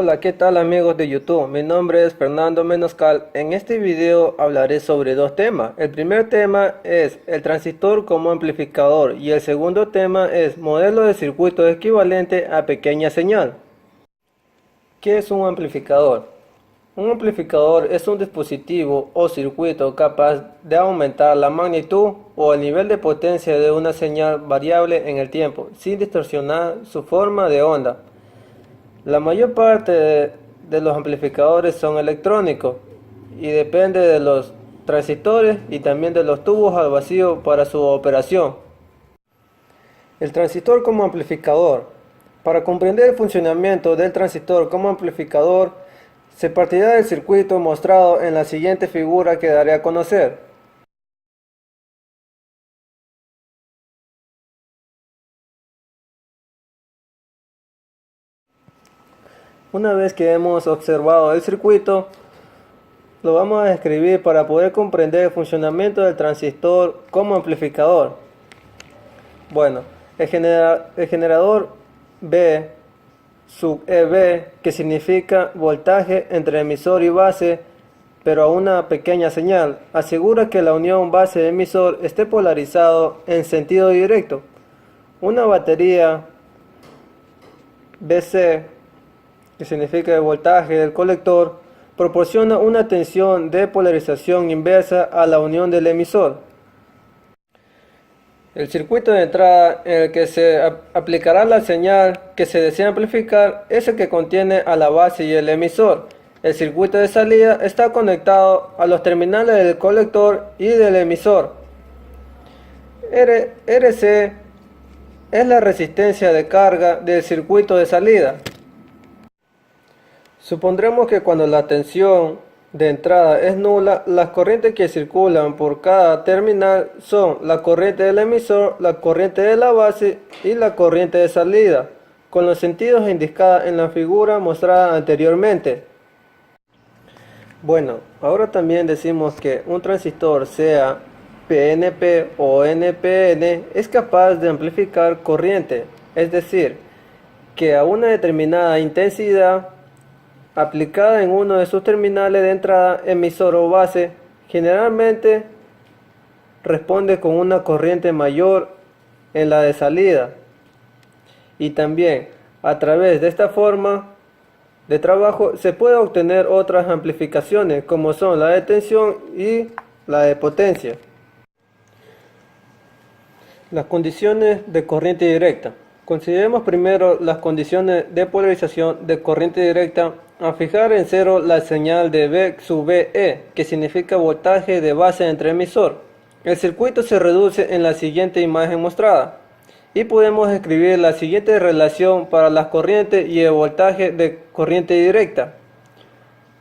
Hola, ¿qué tal amigos de YouTube? Mi nombre es Fernando Menoscal. En este video hablaré sobre dos temas. El primer tema es el transistor como amplificador y el segundo tema es modelo de circuito equivalente a pequeña señal. ¿Qué es un amplificador? Un amplificador es un dispositivo o circuito capaz de aumentar la magnitud o el nivel de potencia de una señal variable en el tiempo, sin distorsionar su forma de onda. La mayor parte de los amplificadores son electrónicos y depende de los transistores y también de los tubos al vacío para su operación. El transistor como amplificador. Para comprender el funcionamiento del transistor como amplificador, se partirá del circuito mostrado en la siguiente figura que daré a conocer. Una vez que hemos observado el circuito, lo vamos a escribir para poder comprender el funcionamiento del transistor como amplificador. Bueno, el generador V sub EB, que significa voltaje entre emisor y base, pero a una pequeña señal, asegura que la unión base-emisor esté polarizado en sentido directo. Una batería BC, que significa el voltaje del colector, proporciona una tensión de polarización inversa a la unión del emisor. El circuito de entrada en el que se aplicará la señal que se desea amplificar es el que contiene a la base y el emisor. El circuito de salida está conectado a los terminales del colector y del emisor. RC es la resistencia de carga del circuito de salida. Supondremos que cuando la tensión de entrada es nula, las corrientes que circulan por cada terminal son la corriente del emisor, la corriente de la base y la corriente de salida, con los sentidos indicados en la figura mostrada anteriormente. Bueno, ahora también decimos que un transistor, sea PNP o NPN, es capaz de amplificar corriente, es decir, que a una determinada intensidad aplicada en uno de sus terminales de entrada, emisor o base, generalmente responde con una corriente mayor en la de salida. Y también a través de esta forma de trabajo se puede obtener otras amplificaciones como son la de tensión y la de potencia. Las condiciones de corriente directa. Consideremos primero las condiciones de polarización de corriente directa al fijar en cero la señal de V sub VE, que significa voltaje de base entre emisor. El circuito se reduce en la siguiente imagen mostrada y podemos escribir la siguiente relación para las corrientes y el voltaje de corriente directa.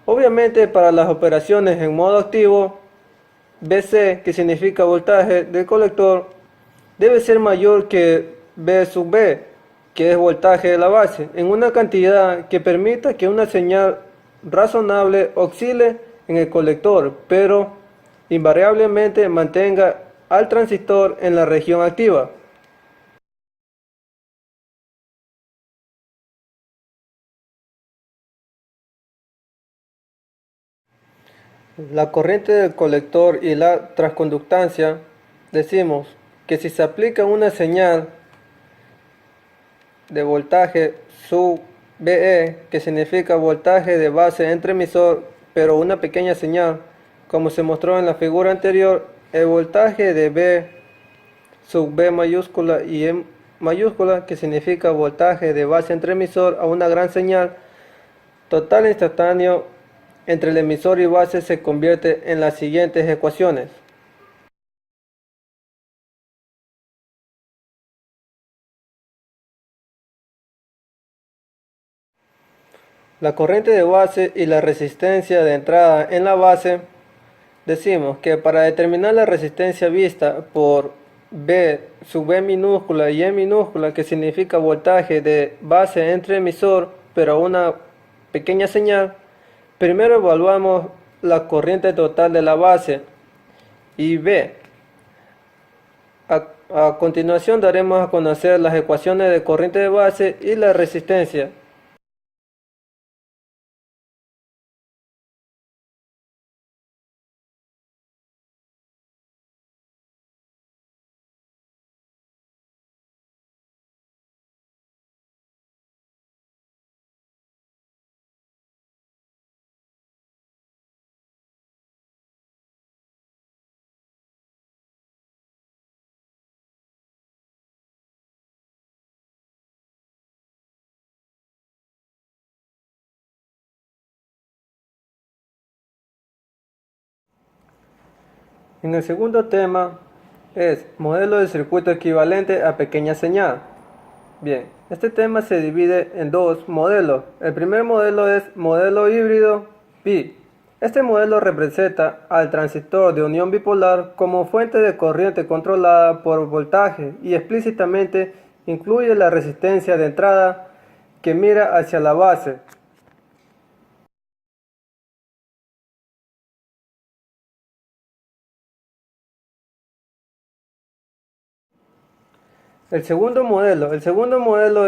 Obviamente para las operaciones en modo activo, VC, que significa voltaje del colector, debe ser mayor que V sub B, que es voltaje de la base, en una cantidad que permita que una señal razonable oscile en el colector, pero invariablemente mantenga al transistor en la región activa. La corriente del colector y la transconductancia, decimos que si se aplica una señal de voltaje sub VE, que significa voltaje de base entre emisor, pero una pequeña señal, como se mostró en la figura anterior, el voltaje de V sub V mayúscula y E mayúscula, que significa voltaje de base entre emisor a una gran señal, total instantáneo entre el emisor y base, se convierte en las siguientes ecuaciones. La corriente de base y la resistencia de entrada en la base. Decimos que para determinar la resistencia vista por V sub V minúscula y E minúscula, que significa voltaje de base entre emisor pero a una pequeña señal, primero evaluamos la corriente total de la base y V. A continuación daremos a conocer las ecuaciones de corriente de base y la resistencia. En el segundo tema es modelo de circuito equivalente a pequeña señal. Bien, este tema se divide en dos modelos. El primer modelo es modelo híbrido pi. Este modelo representa al transistor de unión bipolar como fuente de corriente controlada por voltaje y explícitamente incluye la resistencia de entrada que mira hacia la base. El segundo modelo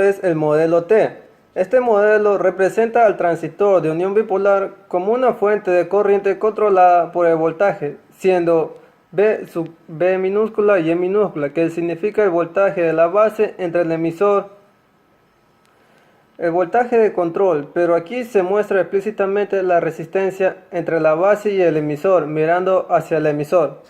es el modelo T. Este modelo representa al transistor de unión bipolar como una fuente de corriente controlada por el voltaje, siendo B sub B minúscula y E minúscula, que significa el voltaje de la base entre el emisor, el voltaje de control, pero aquí se muestra explícitamente la resistencia entre la base y el emisor, mirando hacia el emisor.